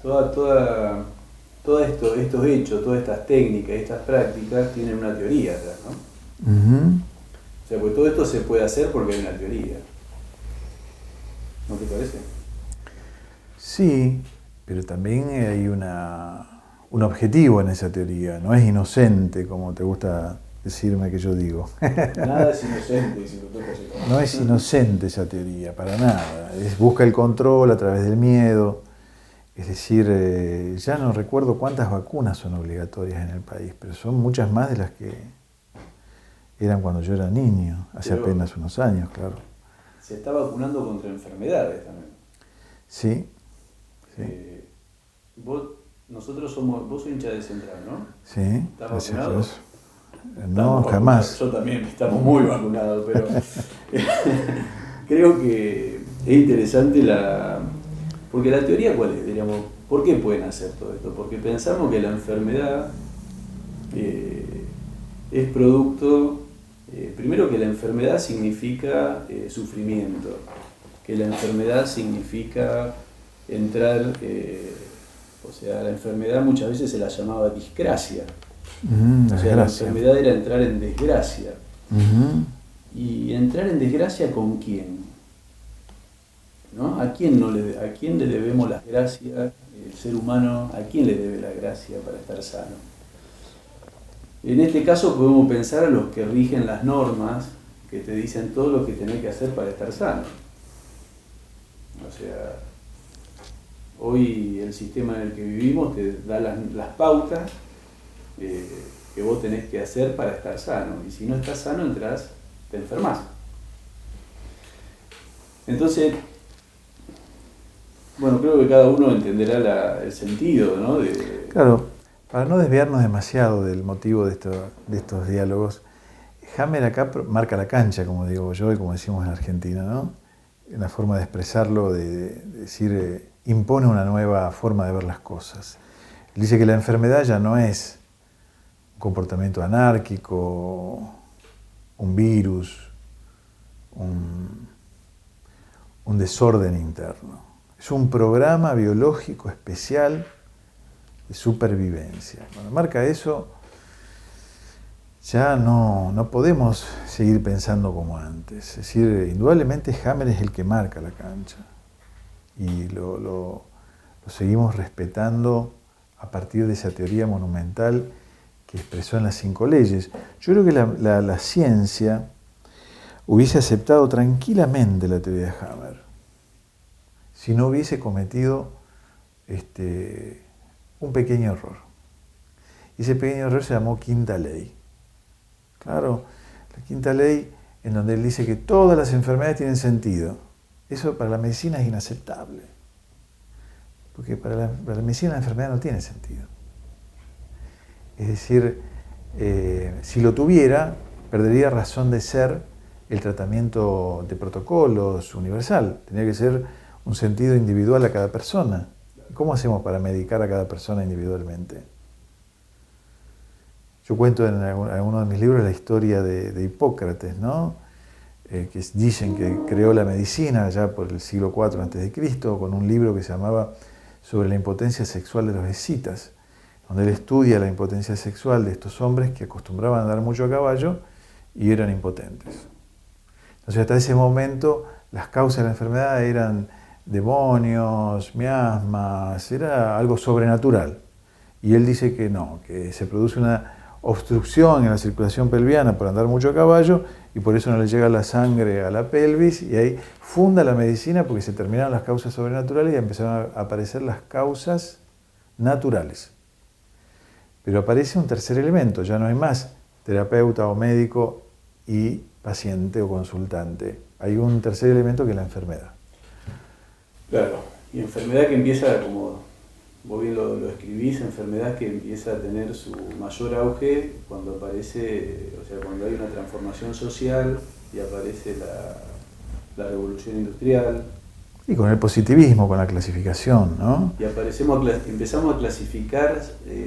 toda, estos hechos, todas estas técnicas, estas prácticas tienen una teoría atrás, ¿no? Ujú. O sea, pues todo esto se puede hacer porque hay una teoría. ¿No te parece? Sí, pero también hay un objetivo en esa teoría, no es inocente como te gusta decirme que yo digo. Nada es inocente, si lo tocas así. No es inocente esa teoría, para nada. Busca el control a través del miedo. Es decir, ya no recuerdo cuántas vacunas son obligatorias en el país, pero son muchas más de las que eran cuando yo era niño, hace Pero apenas unos años, claro. se está vacunando contra enfermedades también. Sí, sí, Eh, vos, vos sos hincha de Central, ¿no? sí, ¿Estás gracias a vacunado? Dios. No, Estamos vacunados. jamás. Yo también, estamos muy vacunados, pero creo que es interesante porque la teoría, ¿cuál es? Diríamos, ¿por qué pueden hacer todo esto? Porque pensamos que la enfermedad es producto, primero que la enfermedad significa sufrimiento, que la enfermedad significa entrar, o sea, la enfermedad muchas veces se la llamaba disgracia. O sea, la Desgracia. enfermedad era entrar en desgracia. Ujú. ¿Y entrar en desgracia con quién? ¿No? ¿A quién le debemos las gracias? El ser humano, ¿a quién le debe la gracia para estar sano? En este caso podemos pensar a los que rigen las normas, que te dicen todo lo que tenés que hacer para estar sano. O sea, hoy el sistema en el que vivimos te da las pautas que vos tenés que hacer para estar sano. Y si no estás sano, te enfermas. Entonces, bueno, creo que cada uno entenderá el sentido, ¿no? Claro, para no desviarnos demasiado del motivo de estos diálogos, Hammer acá marca la cancha, como digo yo y como decimos en Argentina, ¿no? En la forma de expresarlo, de decir, impone una nueva forma de ver las cosas. Él dice que la enfermedad ya no es un comportamiento anárquico, un virus, un desorden interno. Es un programa biológico especial de supervivencia. Cuando marca eso, ya no podemos seguir pensando como antes. Es decir, indudablemente Hammer es el que marca la cancha. Y lo seguimos respetando a partir de esa teoría monumental que expresó en las 5 leyes. Yo creo que la ciencia hubiese aceptado tranquilamente la teoría de Hammer si no hubiese cometido un pequeño error. Y ese pequeño error se llamó quinta ley. Claro, la quinta ley en donde él dice que todas las enfermedades tienen sentido. Eso para la medicina es inaceptable. Porque para la medicina la enfermedad no tiene sentido. Es decir, si lo tuviera, perdería razón de ser el tratamiento de protocolos universal. Tendría que ser un sentido individual a cada persona. ¿Cómo hacemos para medicar a cada persona individualmente? Yo cuento en alguno de mis libros la historia de Hipócrates, ¿no? Que dicen que creó la medicina ya por el siglo IV a.C., con un libro que se llamaba Sobre la impotencia sexual de los escitas, donde él estudia la impotencia sexual de estos hombres que acostumbraban a andar mucho a caballo y eran impotentes. Entonces, hasta ese momento, las causas de la enfermedad eran demonios, miasmas, era algo sobrenatural. Y él dice que no, que se produce una obstrucción en la circulación pelviana por andar mucho a caballo y por eso no le llega la sangre a la pelvis, y ahí funda la medicina porque se terminaron las causas sobrenaturales y empezaron a aparecer las causas naturales. Pero aparece un tercer elemento, ya no hay más terapeuta o médico y paciente o consultante. Hay un tercer elemento que es la enfermedad. Claro, y enfermedad que empieza, como vos bien lo escribís, enfermedad que empieza a tener su mayor auge cuando aparece, o sea, cuando hay una transformación social y aparece la revolución industrial. Y con el positivismo, con la clasificación, ¿no? Y empezamos a clasificar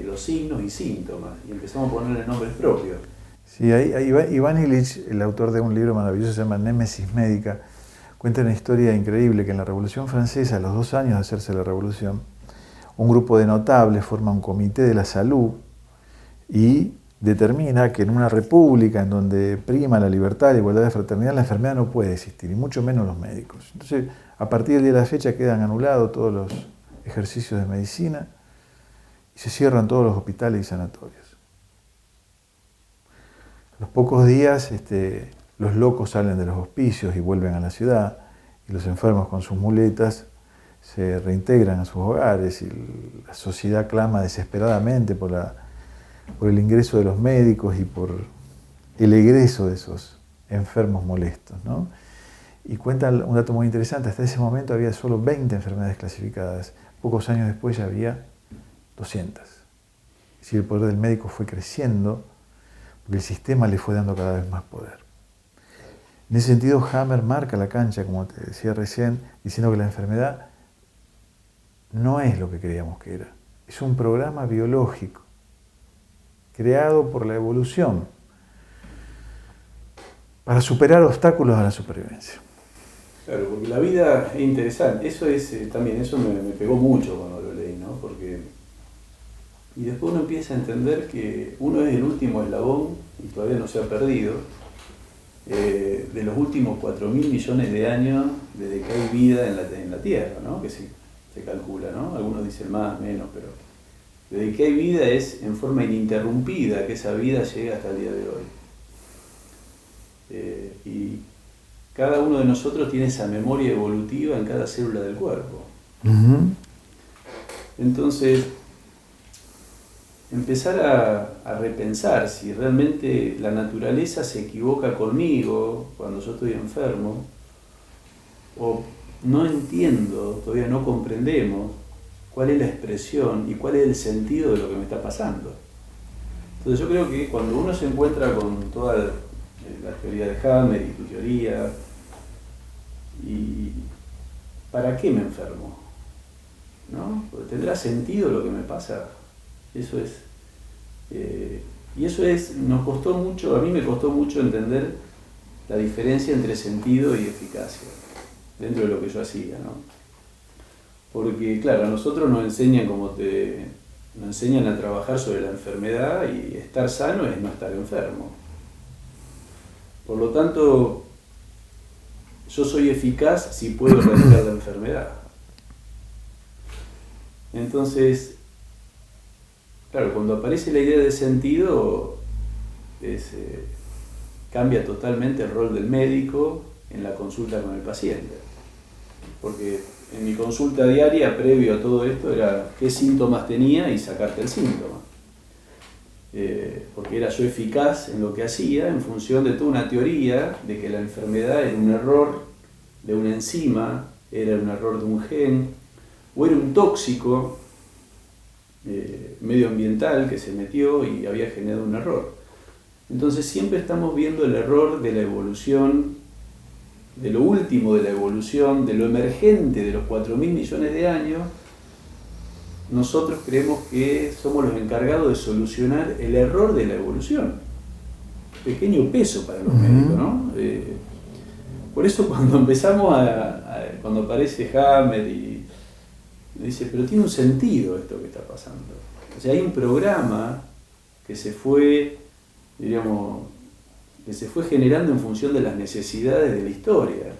los signos y síntomas, y empezamos a ponerle nombres propios. Sí, Iván Illich, el autor de un libro maravilloso, se llama Némesis Médica, cuenta una historia increíble que en la Revolución Francesa, a los 2 años de hacerse la revolución, un grupo de notables forma un comité de la salud y determina que en una república en donde prima la libertad, la igualdad y la fraternidad, la enfermedad no puede existir, y mucho menos los médicos. Entonces, a partir de la fecha quedan anulados todos los ejercicios de medicina y se cierran todos los hospitales y sanatorios. A los pocos días, los locos salen de los hospicios y vuelven a la ciudad, y los enfermos con sus muletas se reintegran a sus hogares, y la sociedad clama desesperadamente por el ingreso de los médicos y por el egreso de esos enfermos molestos, ¿no? Y cuentan un dato muy interesante: hasta ese momento había solo 20 enfermedades clasificadas, pocos años después ya había 200. Es decir, el poder del médico fue creciendo porque el sistema le fue dando cada vez más poder. En ese sentido, Hammer marca la cancha, como te decía recién, diciendo que la enfermedad no es lo que creíamos que era. Es un programa biológico creado por la evolución para superar obstáculos a la supervivencia. Claro, porque la vida es interesante. Eso es también, eso me pegó mucho cuando lo leí, ¿no? Y después uno empieza a entender que uno es el último eslabón, y todavía no se ha perdido, de los últimos 4.000 millones de años desde que hay vida en la Tierra, ¿no? Que se calcula, ¿no? Algunos dicen más, menos, pero desde que hay vida es en forma ininterrumpida que esa vida llega hasta el día de hoy. Y cada uno de nosotros tiene esa memoria evolutiva en cada célula del cuerpo. Entonces, empezar a repensar si realmente la naturaleza se equivoca conmigo cuando yo estoy enfermo, o no entiendo, todavía no comprendemos cuál es la expresión y cuál es el sentido de lo que me está pasando. Entonces yo creo que cuando uno se encuentra con toda la teoría de Hammer y tu teoría, y ¿para qué me enfermo? ¿No? Porque ¿tendrá sentido lo que me pasa? Eso es. Y eso es, nos costó mucho, a mí me costó mucho entender la diferencia entre sentido y eficacia dentro de lo que yo hacía, ¿no? Porque, claro, a nosotros nos enseñan nos enseñan a trabajar sobre la enfermedad, y estar sano es no estar enfermo. Por lo tanto, yo soy eficaz si puedo erradicar la enfermedad. Entonces, claro, cuando aparece la idea de sentido, cambia totalmente el rol del médico en la consulta con el paciente. Porque en mi consulta diaria, previo a todo esto, era qué síntomas tenía y sacarte el síntoma. Porque era yo eficaz en lo que hacía en función de toda una teoría de que la enfermedad era un error de una enzima, era un error de un gen, o era un tóxico medioambiental que se metió y había generado un error. Entonces siempre estamos viendo el error de la evolución, de lo último de la evolución, de lo emergente de los 4.000 millones de años. Nosotros creemos que somos los encargados de solucionar el error de la evolución. Pequeño peso para los médicos, ¿no? Por eso cuando empezamos cuando aparece Hammer y dice, pero tiene un sentido esto que está pasando. O sea, hay un programa que se fue, diríamos, que se fue generando en función de las necesidades de la historia,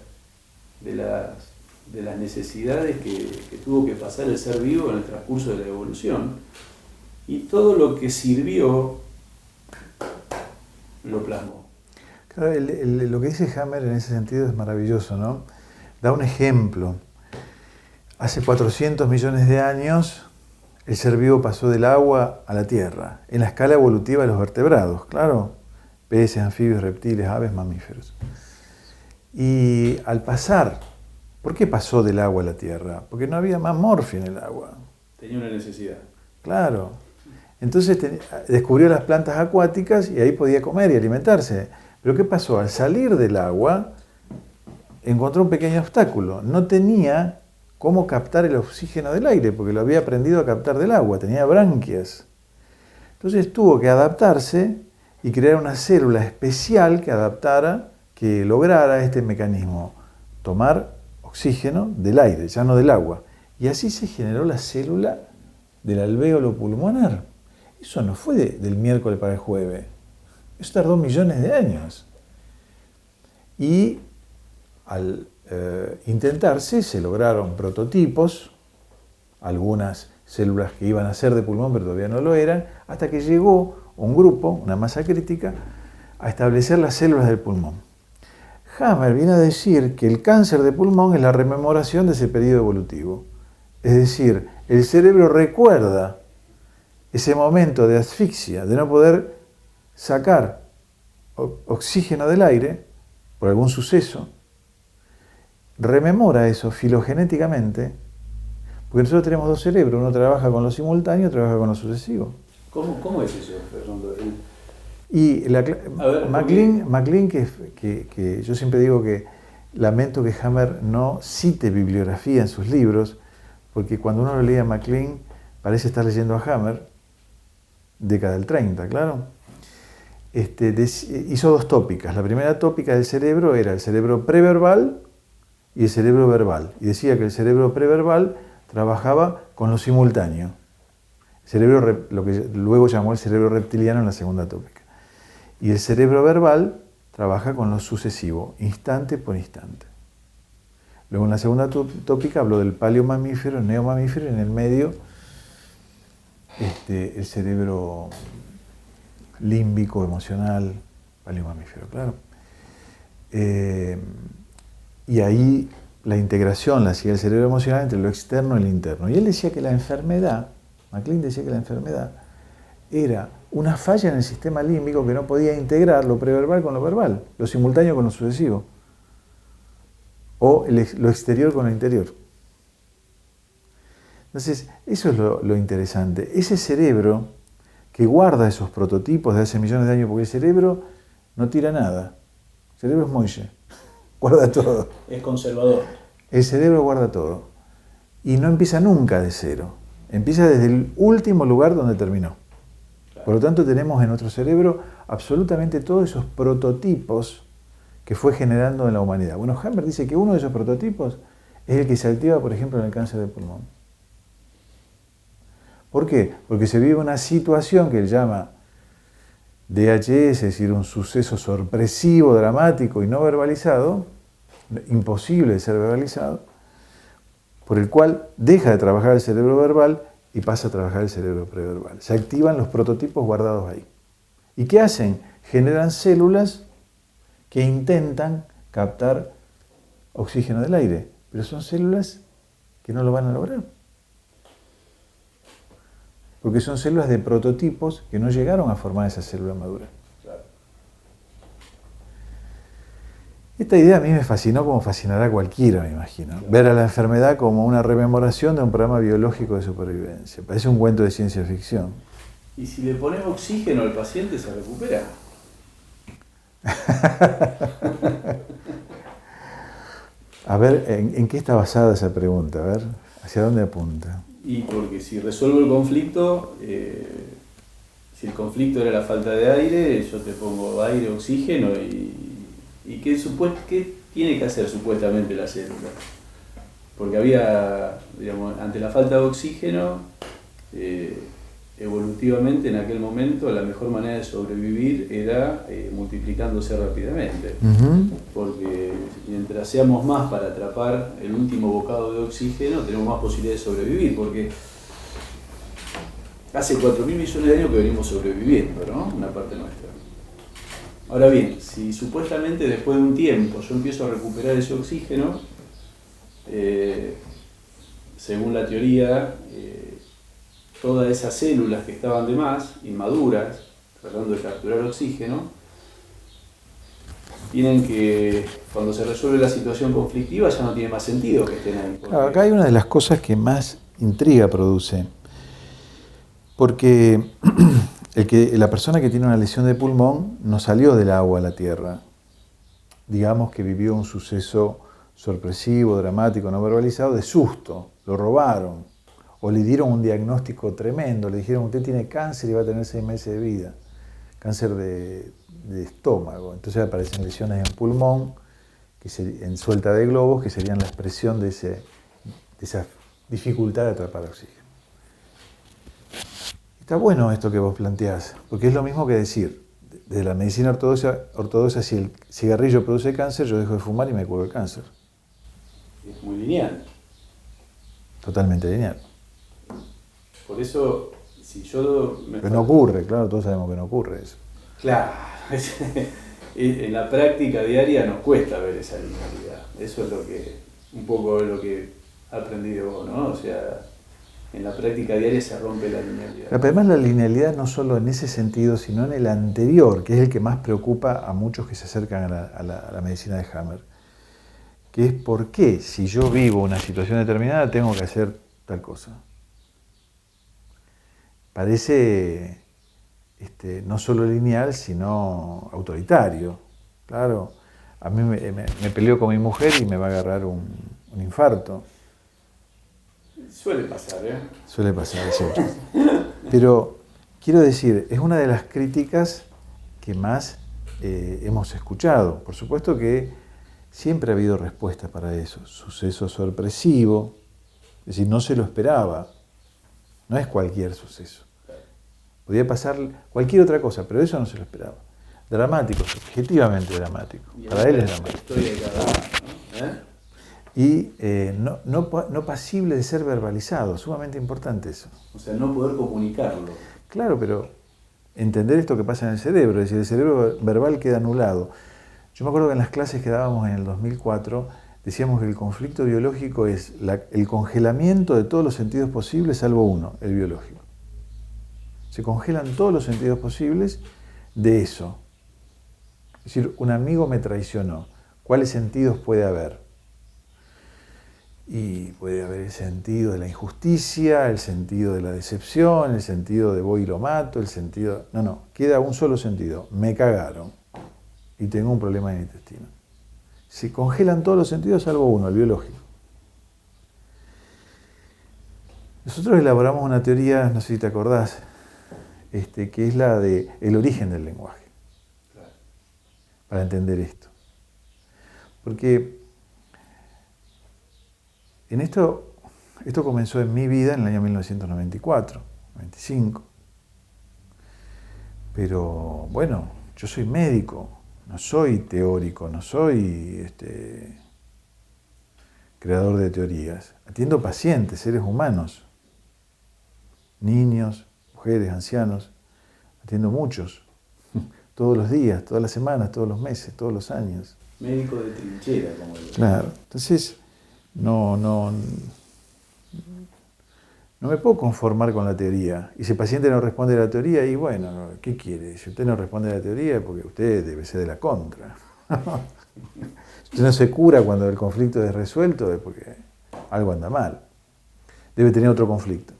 de las necesidades que tuvo que pasar el ser vivo en el transcurso de la evolución, y todo lo que sirvió lo plasmó. Claro, lo que dice Hammer en ese sentido es maravilloso, ¿no? Da un ejemplo. Hace 400 millones de años el ser vivo pasó del agua a la tierra, en la escala evolutiva de los vertebrados, claro, peces, anfibios, reptiles, aves, mamíferos. Y al pasar, ¿por qué pasó del agua a la tierra? Porque no había más morfina en el agua. Tenía una necesidad. Claro. Entonces descubrió las plantas acuáticas y ahí podía comer y alimentarse. Pero ¿qué pasó? Al salir del agua, encontró un pequeño obstáculo. No tenía cómo captar el oxígeno del aire, porque lo había aprendido a captar del agua, tenía branquias. Entonces tuvo que adaptarse y crear una célula especial que lograra este mecanismo, tomar oxígeno del aire, ya no del agua. Y así se generó la célula del alvéolo pulmonar, eso no fue del miércoles para el jueves. Eso tardó millones de años. Y al intentarse, se lograron prototipos, algunas células que iban a ser de pulmón pero todavía no lo eran, hasta que llegó un grupo, una masa crítica, a establecer las células del pulmón. Hammer viene a decir que el cáncer de pulmón es la rememoración de ese periodo evolutivo. Es decir, el cerebro recuerda ese momento de asfixia, de no poder sacar oxígeno del aire por algún suceso, rememora eso filogenéticamente, porque nosotros tenemos dos cerebros, uno trabaja con lo simultáneo, otro trabaja con lo sucesivo. ¿Cómo es eso, Fernando? Y MacLean, que yo siempre digo que lamento que Hammer no cite bibliografía en sus libros, porque cuando uno lo lee a MacLean parece estar leyendo a Hammer, década del 30, claro. Hizo dos tópicas. La primera tópica del cerebro era el cerebro preverbal y el cerebro verbal. Y decía que el cerebro preverbal trabajaba con lo simultáneo. El cerebro, lo que luego llamó el cerebro reptiliano en la segunda tópica. Y el cerebro verbal trabaja con lo sucesivo, instante por instante. Luego en la segunda tópica habló del paleomamífero, el neomamífero, y en el medio el cerebro límbico, emocional, paleomamífero, claro. Y ahí la integración la hacía el cerebro emocional entre lo externo y lo interno. Y él decía que la enfermedad, MacLean decía que la enfermedad era una falla en el sistema límbico que no podía integrar lo preverbal con lo verbal, lo simultáneo con lo sucesivo, o lo exterior con lo interior. Entonces, eso es lo interesante. Ese cerebro que guarda esos prototipos de hace millones de años, porque el cerebro no tira nada. El cerebro es Moishe, guarda todo. Es conservador. El cerebro guarda todo. Y no empieza nunca de cero. Empieza desde el último lugar donde terminó. Por lo tanto, tenemos en nuestro cerebro absolutamente todos esos prototipos que fue generando en la humanidad. Bueno, Hammer dice que uno de esos prototipos es el que se activa, por ejemplo, en el cáncer de pulmón. ¿Por qué? Porque se vive una situación que él llama DHS, es decir, un suceso sorpresivo, dramático y no verbalizado, imposible de ser verbalizado, por el cual deja de trabajar el cerebro verbal y pasa a trabajar el cerebro preverbal. Se activan los prototipos guardados ahí. ¿Y qué hacen? Generan células que intentan captar oxígeno del aire, pero son células que no lo van a lograr. Porque son células de prototipos que no llegaron a formar esa célula madura. Claro. Esta idea a mí me fascinó como fascinará a cualquiera, me imagino. Claro. Ver a la enfermedad como una rememoración de un programa biológico de supervivencia. Parece un cuento de ciencia ficción. Y si le pones oxígeno al paciente, se recupera. A ver, ¿en qué está basada esa pregunta? A ver, ¿hacia dónde apunta? Y porque si resuelvo el conflicto, si el conflicto era la falta de aire, yo te pongo aire, oxígeno y ¿qué tiene que hacer supuestamente la célula? Porque había, digamos, ante la falta de oxígeno, evolutivamente en aquel momento la mejor manera de sobrevivir era multiplicándose rápidamente. Porque mientras seamos más para atrapar el último bocado de oxígeno, tenemos más posibilidades de sobrevivir, porque hace 4.000 millones de años que venimos sobreviviendo, ¿no? Una parte nuestra. Ahora bien, si supuestamente después de un tiempo yo empiezo a recuperar ese oxígeno, según la teoría, todas esas células que estaban de más, inmaduras, tratando de capturar oxígeno, tienen que, cuando se resuelve la situación conflictiva, ya no tiene más sentido que estén ahí. Claro, acá hay una de las cosas que más intriga produce, porque la persona que tiene una lesión de pulmón no salió del agua a la tierra. Digamos que vivió un suceso sorpresivo, dramático, no verbalizado, de susto, lo robaron. O le dieron un diagnóstico tremendo, le dijeron, usted tiene cáncer y va a tener 6 meses de vida, cáncer de estómago. Entonces aparecen lesiones en pulmón, en suelta de globos, que serían la expresión de esa dificultad de atrapar oxígeno. Está bueno esto que vos planteás, porque es lo mismo que decir, de la medicina ortodoxa, si el cigarrillo produce cáncer, yo dejo de fumar y me curo el cáncer. Es muy lineal. Totalmente lineal. Por eso, si yo... Pero no ocurre, claro, todos sabemos que no ocurre eso. Claro, en la práctica diaria nos cuesta ver esa linealidad. Eso es lo que, un poco lo que he aprendido, ¿no? O sea, en la práctica diaria se rompe la linealidad. Pero además la linealidad no solo en ese sentido, sino en el anterior, que es el que más preocupa a muchos que se acercan a la medicina de Hammer, que es por qué si yo vivo una situación determinada tengo que hacer tal cosa. Parece no solo lineal, sino autoritario. Claro, a mí me peleo con mi mujer y me va a agarrar un infarto. Suele pasar, ¿eh? Suele pasar, sí. Pero quiero decir, es una de las críticas que más hemos escuchado. Por supuesto que siempre ha habido respuesta para eso. Suceso sorpresivo, es decir, no se lo esperaba. No es cualquier suceso. Podía pasar cualquier otra cosa, pero eso no se lo esperaba. Dramático, subjetivamente dramático. Para él es dramático. Y no pasible de ser verbalizado, sumamente importante eso. O sea, no poder comunicarlo. Claro, pero entender esto que pasa en el cerebro, es decir, el cerebro verbal queda anulado. Yo me acuerdo que en las clases que dábamos en el 2004 decíamos que el conflicto biológico es el congelamiento de todos los sentidos posibles salvo uno, el biológico. Se congelan todos los sentidos posibles de eso. Es decir, un amigo me traicionó. ¿Cuáles sentidos puede haber? Y puede haber el sentido de la injusticia, el sentido de la decepción, el sentido de voy y lo mato, el sentido... No, queda un solo sentido. Me cagaron y tengo un problema en el intestino. Se congelan todos los sentidos salvo uno, el biológico. Nosotros elaboramos una teoría, no sé si te acordás, que es la de el origen del lenguaje, para entender esto. Porque esto comenzó en mi vida en el año 1994, 95. Pero bueno, yo soy médico, no soy teórico, no soy creador de teorías. Atiendo pacientes, seres humanos, niños, mujeres, ancianos, atiendo muchos, todos los días, todas las semanas, todos los meses, todos los años. Médico de trinchera, como digo. Claro, entonces no me puedo conformar con la teoría. Y si el paciente no responde a la teoría, y bueno, ¿qué quiere? Si usted no responde a la teoría es porque usted debe ser de la contra. Si usted no se cura cuando el conflicto es resuelto es porque algo anda mal. Debe tener otro conflicto.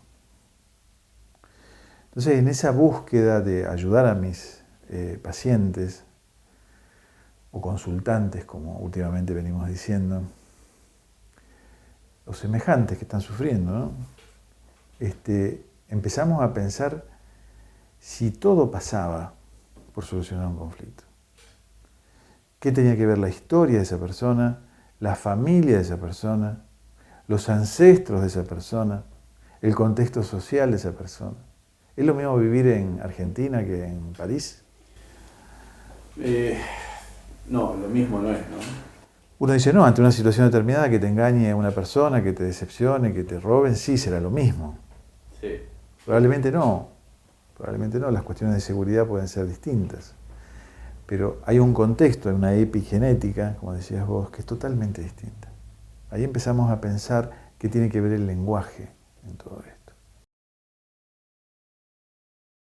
Entonces, en esa búsqueda de ayudar a mis pacientes o consultantes, como últimamente venimos diciendo, los semejantes que están sufriendo, ¿no? Empezamos a pensar si todo pasaba por solucionar un conflicto. ¿Qué tenía que ver la historia de esa persona, la familia de esa persona, los ancestros de esa persona, el contexto social de esa persona? ¿Es lo mismo vivir en Argentina que en París? No, lo mismo no es, ¿no? Uno dice, no, ante una situación determinada que te engañe una persona, que te decepcione, que te roben, sí, será lo mismo. Sí. Probablemente no, las cuestiones de seguridad pueden ser distintas. Pero hay un contexto, hay una epigenética, como decías vos, que es totalmente distinta. Ahí empezamos a pensar qué tiene que ver el lenguaje en todo esto.